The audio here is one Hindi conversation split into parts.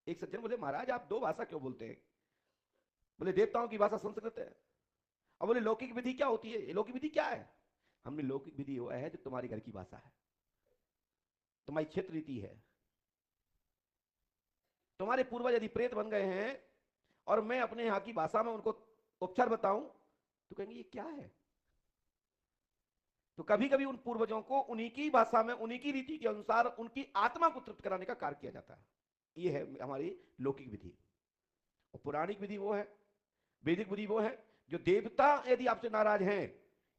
एक सज्जन बोले, महाराज आप दो भाषा क्यों बोलते हैं? बोले, देवताओं की भाषा संस्कृत है। अब बोले, लौकिक विधि क्या होती है? लौकिक विधि क्या है? हमने लौकिक विधि वो है जो तुम्हारे घर की भाषा है, तुम्हारी क्षेत्र रीति है। तुम्हारे पूर्वज यदि प्रेत बन गए हैं और मैं अपने यहां की भाषा में उनको उपचार बताऊं तो कहेंगे ये क्या है। तो कभी कभी उन पूर्वजों को उन्हीं की भाषा में उन्हीं की रीति के अनुसार उनकी आत्मा को तृप्त कराने का कार्य किया जाता है। ये है हमारी लौकिक विधि। और पौराणिक विधि वो है, वैदिक विधि वो है जो देवता यदि आपसे नाराज हैं,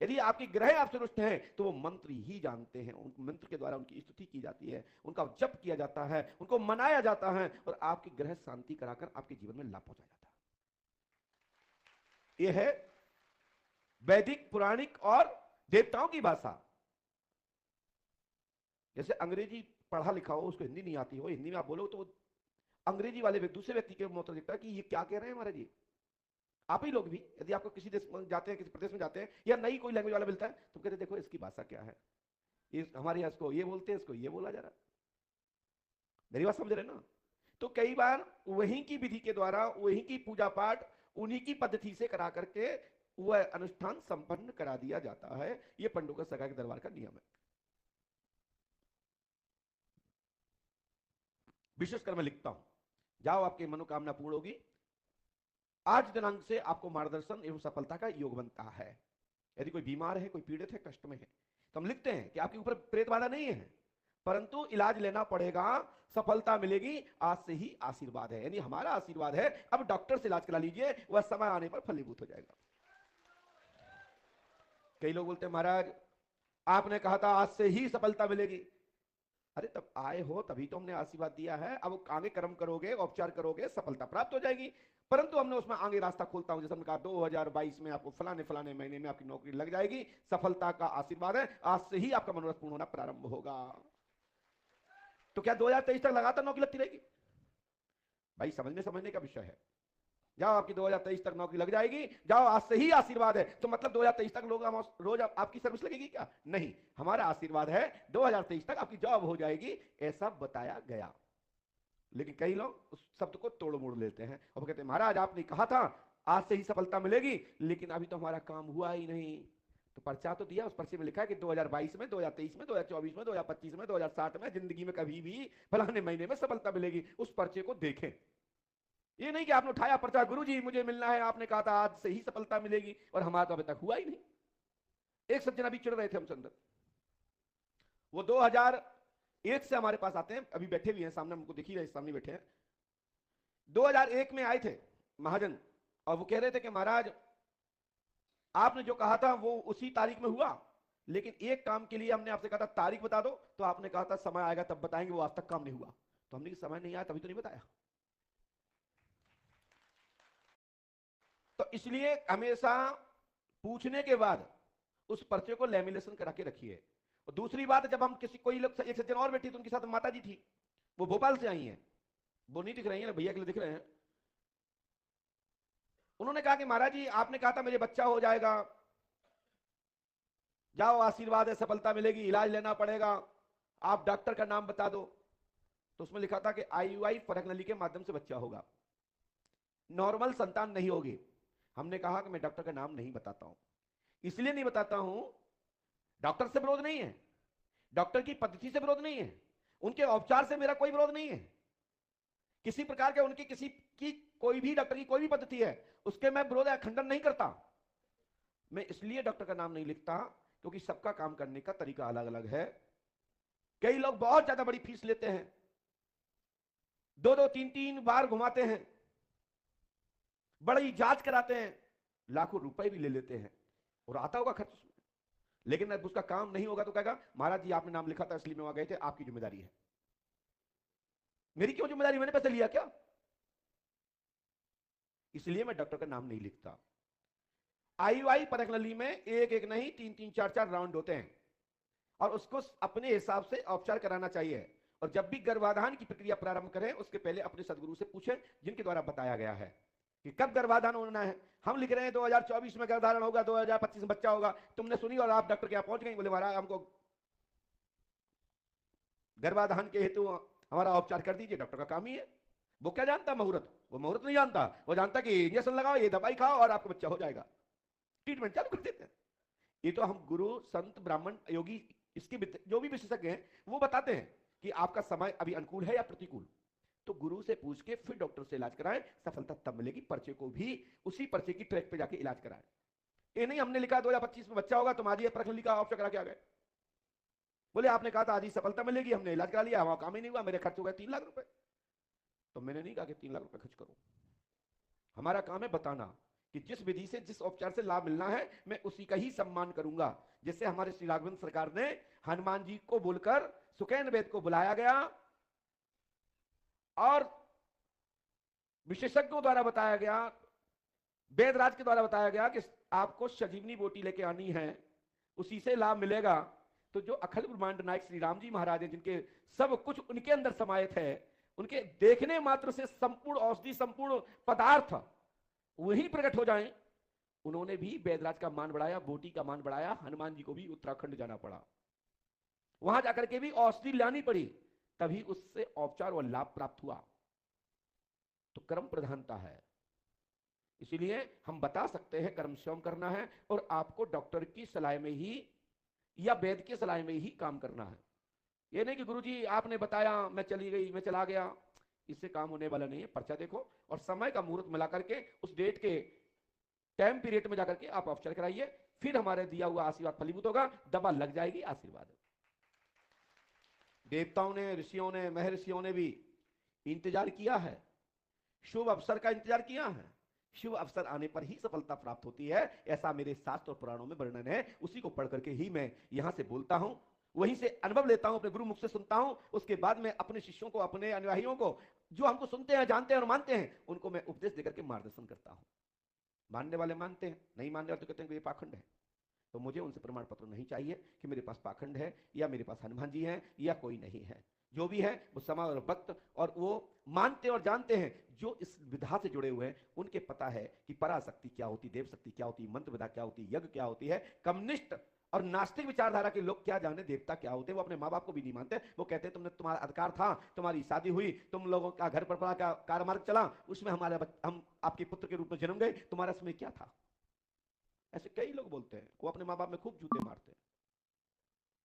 यदि आपके ग्रह आपसे रुष्ट हैं, तो वो मंत्र ही जानते हैं, उन मंत्र के द्वारा उनकी स्तुति की जाती है, उनका जप किया जाता है, उनको मनाया जाता है और आपके ग्रह शांति कराकर आपके जीवन में लाभ पहुंचाया जाता है। यह है वैदिक, पुराणिक और देवताओं की भाषा। जैसे अंग्रेजी पढ़ा लिखा हो, उसको हिंदी नहीं आती हो, हिंदी में आप बोलो तो अंग्रेजी वाले दूसरे व्यक्ति के मुंह दिखता है कि ये क्या कह रहे हैं महाराज जी। आप ही लोग भी यदि आपको किसी देश में जाते हैं, किसी प्रदेश में जाते हैं, या नई कोई लैंग्वेज वाला मिलता है तो कहते देखो इसकी भाषा क्या है, ये हमारे यहाँ इसको ये बोलते हैं, इसको ये बोला जा रहा है। मेरी बात समझ रहे ना? तो कई बार वहीं की विधि के द्वारा, वहीं की पूजा पाठ उन्हीं की पद्धति से करा करके वह अनुष्ठान संपन्न करा दिया जाता है। यह पंडों सगा के दरबार का नियम है। विशेषकर मैं लिखता हूं, जाओ आपकी मनोकामना पूर्ण होगी, आज दिनांक से आपको मार्गदर्शन एवं सफलता का योग बनता है। यदि कोई बीमार है, कोई पीड़ित है, कष्ट में है, तो हम लिखते हैं कि आपके ऊपर प्रेत बाधा नहीं है, परंतु इलाज लेना पड़ेगा, सफलता मिलेगी, आज से ही आशीर्वाद है, यानी हमारा आशीर्वाद है, अब डॉक्टर से इलाज करा लीजिए, वह समय आने पर फलीभूत हो जाएगा। कई लोग बोलते हैं महाराज आपने कहा था आज से ही सफलता मिलेगी। अरे तब आए हो तभी तो हमने आशीर्वाद दिया है, अब आगे कर्म करोगे, उपचार करोगे, सफलता प्राप्त हो जाएगी। परंतु हमने उसमें आगे रास्ता खोलता हूं, जैसे हमने कहा 2022 में आपको फलाने फलाने महीने में आपकी नौकरी लग जाएगी, सफलता का आशीर्वाद है, आज से ही आपका मनोरथ पूर्ण होना प्रारंभ होगा। तो क्या 2023 तक लगातार नौकरी लगती रहेगी? भाई समझने का विषय है। जाओ आपकी 2023 तक नौकरी लग जाएगी, जाओ आज से ही आशीर्वाद है। तो मतलब 2023 तक लोग रोज आपकी सर्विस लगेगी क्या? नहीं, हमारा आशीर्वाद है 2023 तक आपकी जॉब हो जाएगी, ऐसा बताया गया। लेकिन कई लोग उस शब्द को तोड़ मोड़ लेते हैं और कहते हैं महाराज आपने कहा था आज से ही सफलता मिलेगी, लेकिन अभी तो हमारा काम हुआ ही नहीं। तो पर्चा तो दिया, उस पर्चे में लिखा है कि 2022 में, 2023 में, 2024 में, 2025 में, 2060 में, जिंदगी में कभी भी फलाने महीने में सफलता मिलेगी। उस पर्चे को देखें। ये नहीं कि आपने उठाया पर्चा, गुरुजी मुझे मिलना है, आपने कहा था आज से ही सफलता मिलेगी, और हमारा तो अभी तक हुआ ही नहीं। एक सज्जन अभी चिढ़ रहे थे हमसे अंदर, वो 2001 से हमारे पास आते हैं, अभी बैठे भी हैं सामने, हमको दिख ही रहे, सामने बैठे हैं। 2001 में आए थे महाजन, और वो कह रहे थे कि महाराज आपने जो कहा था वो उसी तारीख में हुआ, लेकिन एक काम के लिए हमने आपसे कहा था तारीख बता दो, तो आपने कहा था समय आएगा तब बताएंगे, वो आज तक काम नहीं हुआ। तो हमने समय नहीं आया तभी तो नहीं बताया। तो इसलिए हमेशा पूछने के बाद उस पर्चे को लेमिनेशन करा के रखिए। और दूसरी बात, जब हम किसी कोई लोग, एक सज्जन और बैठी थी, उनके साथ माता जी थी, वो भोपाल से आई हैं, वो नहीं दिख रही है, भैया के लिए दिख रहे हैं। उन्होंने कहा कि महाराज जी आपने कहा था मेरे बच्चा हो जाएगा, जाओ आशीर्वाद है, सफलता मिलेगी, इलाज लेना पड़ेगा, आप डॉक्टर का नाम बता दो। तो उसमें लिखा था कि आईयूआई फरक नली के माध्यम से बच्चा होगा, नॉर्मल संतान नहीं होगी। हमने कहा कि मैं डॉक्टर का नाम नहीं बताता हूं, इसलिए नहीं बताता हूं, डॉक्टर से विरोध नहीं है, डॉक्टर की पद्धति से विरोध नहीं है, उनके उपचार से मेरा कोई विरोध नहीं है, किसी प्रकार के उनकी किसी की कोई भी डॉक्टर की कोई भी पद्धति है उसके मैं विरोध या खंडन नहीं करता। मैं इसलिए डॉक्टर का नाम नहीं लिखता क्योंकि सबका काम करने का तरीका अलग अलग है। कई लोग बहुत ज्यादा बड़ी फीस लेते हैं, दो दो तीन तीन बार घुमाते हैं, बड़ी जांच कराते हैं, लाखों रुपए भी ले लेते हैं, और आता होगा खर्च उसमें, लेकिन अब उसका काम नहीं होगा तो कहेगा महाराज जी आपने नाम लिखा था इसलिए मैं वहां गए थे, आपकी जिम्मेदारी है। मेरी क्यों जिम्मेदारी, मैंने पैसे लिया क्या? इसलिए मैं डॉक्टर का नाम नहीं लिखता। आईयूआई परख नली में एक एक नहीं, तीन तीन चार चार राउंड होते हैं, और उसको अपने हिसाब से उपचार कराना चाहिए। और जब भी गर्भाधान की प्रक्रिया प्रारंभ करें उसके पहले अपने सदगुरु से पूछें जिनके द्वारा बताया गया है कि कब गर्भाधान होना है। हम लिख रहे हैं 2024 में गर्भाधान होगा, 2025 में बच्चा होगा, तुमने सुनी और आप डॉक्टर के यहां पहुंच गए, बोले महाराज हमको गर्भाधान के हेतु हमारा उपचार कर दीजिए, डॉक्टर का काम ही है। वो क्या जानता मुहूर्त? वो मुहूर्त नहीं जानता, वो जानता कि इंजेक्शन लगाओ, ये दवाई खाओ और आपका बच्चा हो जाएगा। ट्रीटमेंट चालू कर देते हैं। ये तो हम गुरु संत ब्राह्मण योगी इसके जो भी विशेषज्ञ हैं वो बताते हैं कि आपका समय अभी अनुकूल है या प्रतिकूल। तो गुरु से पूछ के फिर डॉक्टर से इलाज कराएं, सफलता तब मिलेगी। पर्चे को भी उसी पर्चे की ट्रैक पे जाके इलाज कराएं। ये नहीं हमने लिखा 2025 में बच्चा होगा, तुम आज ये प्रश्न लिखा ऑप्शन करा के आ गए, बोले आपने कहा था आज ही सफलता मिलेगी, हमने इलाज करा लिया, वहां काम ही नहीं हुआ, मेरे खर्च हो गए 3 लाख रुपए। तो मैंने नहीं कहा कि 3 लाख रुपए खर्च करो। हमारा काम है बताना कि जिस विधि से जिस उपचार से लाभ मिलना है मैं उसी का ही सम्मान करूंगा। जैसे हमारे श्री राघवेंद्र सरकार ने हनुमान जी को बोलकर सुकैन वेद को बुलाया गया और विशेषज्ञों द्वारा बताया गया, वेदराज के द्वारा बताया गया कि आपको संजीवनी बोटी लेके आनी है, उसी से लाभ मिलेगा। तो जो अखिल ब्रह्मांड नायक श्री राम जी महाराज हैं, जिनके सब कुछ उनके अंदर समाहित है, उनके देखने मात्र से संपूर्ण औषधि संपूर्ण पदार्थ वही प्रकट हो जाएं, उन्होंने भी वेदराज का मान बढ़ाया, बोटी का मान बढ़ाया। हनुमान जी को भी उत्तराखंड जाना पड़ा, वहां जाकर के भी औषधि लानी पड़ी, तभी उससे औपचार और लाभ प्राप्त हुआ। तो कर्म प्रधानता है, इसीलिए हम बता सकते हैं कर्म स्वयं करना है और आपको डॉक्टर की सलाह में ही या वेद की सलाह में ही काम करना है। ये नहीं कि गुरुजी आपने बताया मैं चली गई मैं चला गया, इससे काम होने वाला नहीं है। पर्चा देखो और समय का मुहूर्त मिला करके उस डेट के टाइम पीरियड में जाकर के आप उपचार कराइए, फिर हमारे दिया हुआ आशीर्वाद फलीभूत होगा, दवा लग जाएगी, आशीर्वाद। देवताओं ने, ऋषियों ने, महर्षियों ने भी इंतजार किया है, शुभ अवसर का इंतजार किया है। शुभ अवसर आने पर ही सफलता प्राप्त होती है, ऐसा मेरे शास्त्र और पुराणों में वर्णन है। उसी को पढ़ करके ही मैं यहां से बोलता हूं, वहीं से अनुभव लेता हूं, अपने गुरु मुख से सुनता हूं, उसके बाद में अपने शिष्यों को, अपने अनुयायियों को, जो हमको सुनते हैं, जानते हैं और मानते हैं, उनको मैं उपदेश देकर के मार्गदर्शन करता हूं। मानने वाले मानते हैं, नहीं मानने वाले तो कहते हैं कि ये पाखंड है। तो मुझे उनसे प्रमाण पत्र नहीं चाहिए कि मेरे पास पाखंड है या मेरे पास हनुमान जी हैं या कोई नहीं है। जो भी है वो समय और वक्त, और वो मानते और जानते हैं, जो इस विधा से जुड़े हुए हैं उनके पता है कि पराशक्ति क्या होती, देव शक्ति क्या होती, मंत्र विधा क्या होती, यज्ञ क्या होती है। कम्युनिस्ट और नास्तिक विचारधारा के लोग क्या जाने देवता क्या होते हैं, वो अपने माँ बाप को भी नहीं मानते। वो कहते हैं तुमने, तुम्हारा अधिकार था, तुम्हारी शादी हुई, तुम लोगों का घर पर पड़ा का कारमार्ग चला, उसमें हम आपके पुत्र के रूप में जन्म गए, तुम्हारा इसमें क्या था। ऐसे कई लोग बोलते हैं, वो अपने माँ बाप में खूब जूते मारते हैं।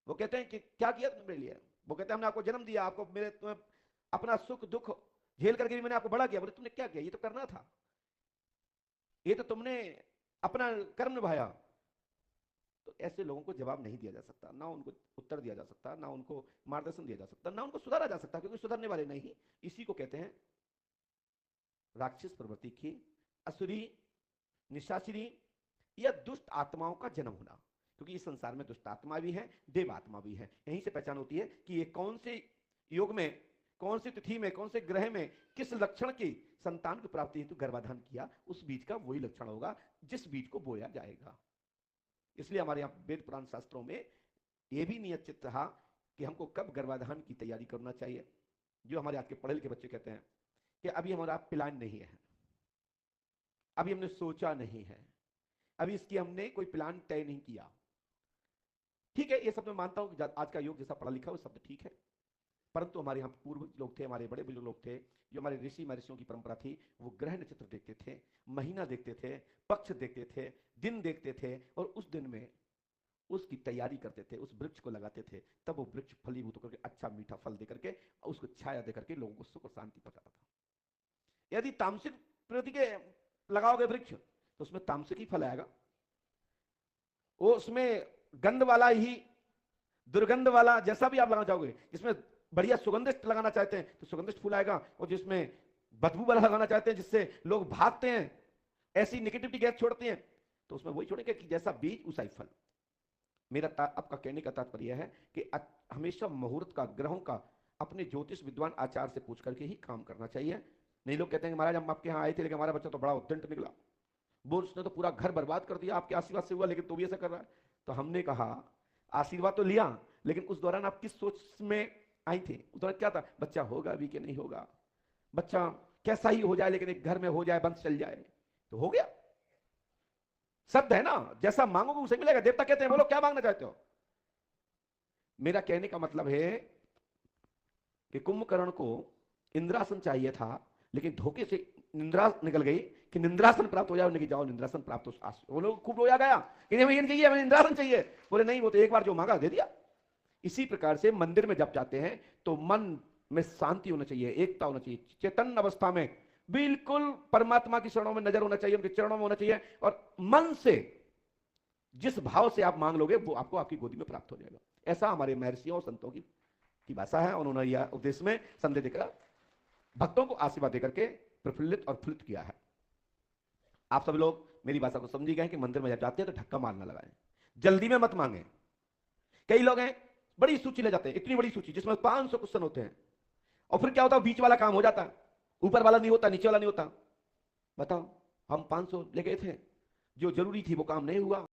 वो कहते हैं कि क्या किया तुमने मेरे लिए, वो कहते हैं हमने आपको जन्म दिया, आपको मेरे तुम्हें अपना सुख दुख झेल करके भी मैंने आपको बड़ा किया। बोले तुमने क्या किया, ये तो करना था, ये तो तुमने अपना कर्म निभाया। तो ऐसे लोगों को जवाब नहीं दिया जा सकता, ना उनको उत्तर दिया जा सकता, ना उनको मार्गदर्शन दिया जा सकता, ना उनको सुधारा जा सकता, क्योंकि सुधरने वाले नहीं। इसी को कहते हैं राक्षस प्रवृत्ति की, असुरी, निशाचरी या दुष्ट आत्माओं का जन्म होना। क्योंकि इस संसार में दुष्ट आत्मा भी है, देव आत्मा भी है। यहीं से पहचान होती है कि ये कौन से योग में, कौन सी तिथि में, कौन से ग्रह में किस लक्षण की संतान की प्राप्ति हेतु गर्भाधान किया, उस बीज का वही लक्षण होगा जिस बीज को बोया जाएगा। इसलिए हमारे यहाँ वेद पुराण शास्त्रों में यह भी नियत रहा कि हमको कब गर्भाधान की तैयारी करना चाहिए। जो हमारे आज के पढ़े लिखे बच्चे कहते हैं कि अभी हमारा प्लान नहीं है, अभी हमने सोचा नहीं है, अभी इसकी हमने कोई प्लान तय नहीं किया। ठीक है, ये सब मैं मानता हूं कि आज का युग जैसा पढ़ा लिखा है वो सब ठीक है, परंतु हमारे यहाँ पूर्व लोग थे, हमारे बड़े बुजुर्ग लोग थे, जो हमारे ऋषि महर्षियों की परंपरा थी, वो ग्रह नक्षत्र देखते थे, महीना देखते थे, पक्ष देखते थे, दिन देखते थे, और उस दिन में उसकी तैयारी करते थे, उस वृक्ष को लगाते थे, तब वो वृक्ष फलीभूत होकर अच्छा मीठा फल देकर के, उसको छाया देकर के लोगों को सुख और शांति पहुंचाता था। यदि तामसिक प्रकृति के लगाओगे वृक्ष तो उसमें तामसिक ही फल आएगा, वो उसमें गंध वाला ही, दुर्गंध वाला, जैसा भी आप लगाना चाहोगे। जिसमें बढ़िया सुगंधित लगाना चाहते हैं तो सुगंधित फूल आएगा, और जिसमें बदबू वाला लगाना चाहते हैं जिससे लोग भागते हैं, ऐसी नेगेटिविटी गैस छोड़ते हैं, तो उसमें वही छोड़ेंगे कि जैसा बीज उसा ही फल। मेरा आपका कहने का तात्पर्य है कि हमेशा मुहूर्त का, ग्रहों का अपने ज्योतिष विद्वान आचार्य से पूछ करके ही काम करना चाहिए। नहीं लोग कहते हैं महाराज हम आपके यहाँ आए थे लेकिन हमारा बच्चा तो बड़ा उद्दंड निकला, वो उसने तो पूरा घर बर्बाद कर दिया, आपके आशीर्वाद से हुआ लेकिन तो भी ऐसा कर रहा है। तो हमने कहा आशीर्वाद तो लिया, लेकिन उस दौरान आप किस सोच में आई थी? उस दौरान क्या था, बच्चा होगा भी कि नहीं होगा, बच्चा कैसा ही हो जाए लेकिन एक घर में हो जाए, बंद चल जाए, तो हो गया। शब्द है ना, जैसा मांगोगे उसे मिलेगा। देवता कहते हैं बोलो क्या मांगना चाहते हो। मेरा कहने का मतलब है कि कुंभकर्ण को इंद्रासन चाहिए था, लेकिन धोखे से निंद्रा निकल गई कि निंद्रासन प्राप्त हो जाए, उन्हें कि जाओ निंद्रासन प्राप्त हो। वो लोग खूब रोया गया कि हमें ये नहीं चाहिए, हमें निंद्रासन चाहिए। बोले नहीं, वो तो एक बार जो मांगा दे दिया। इसी प्रकार से मंदिर में जब जाते हैं तो मन में शांति होना चाहिए, एकता होना चाहिए, चेतन अवस्था में बिल्कुल परमात्मा की चरणों में नजर होना चाहिए, उनके चरणों में होना चाहिए, और मन से जिस भाव से आप मांग लोगे वो आपको आपकी गोदी में प्राप्त हो जाएगा। ऐसा हमारे महर्षियों और संतों की भाषा है। उन्होंने यह उपदेश में संदेश देकर भक्तों को आशीर्वाद देकर के प्रफुल्लित और फुल्लित किया है। आप सब लोग मेरी भाषा को समझी गए कि मंदिर में जब जाते हैं तो धक्का मारना लगाए, जल्दी में मत मांगे। कई लोग हैं बड़ी सूची ले जाते हैं, इतनी बड़ी सूची जिसमें 500 क्वेश्चन होते हैं, और फिर क्या होता है, बीच वाला काम हो जाता है, ऊपर वाला नहीं होता, नीचे वाला नहीं होता। बताओ, हम 500 ले गए थे, जो जरूरी थी वो काम नहीं हुआ।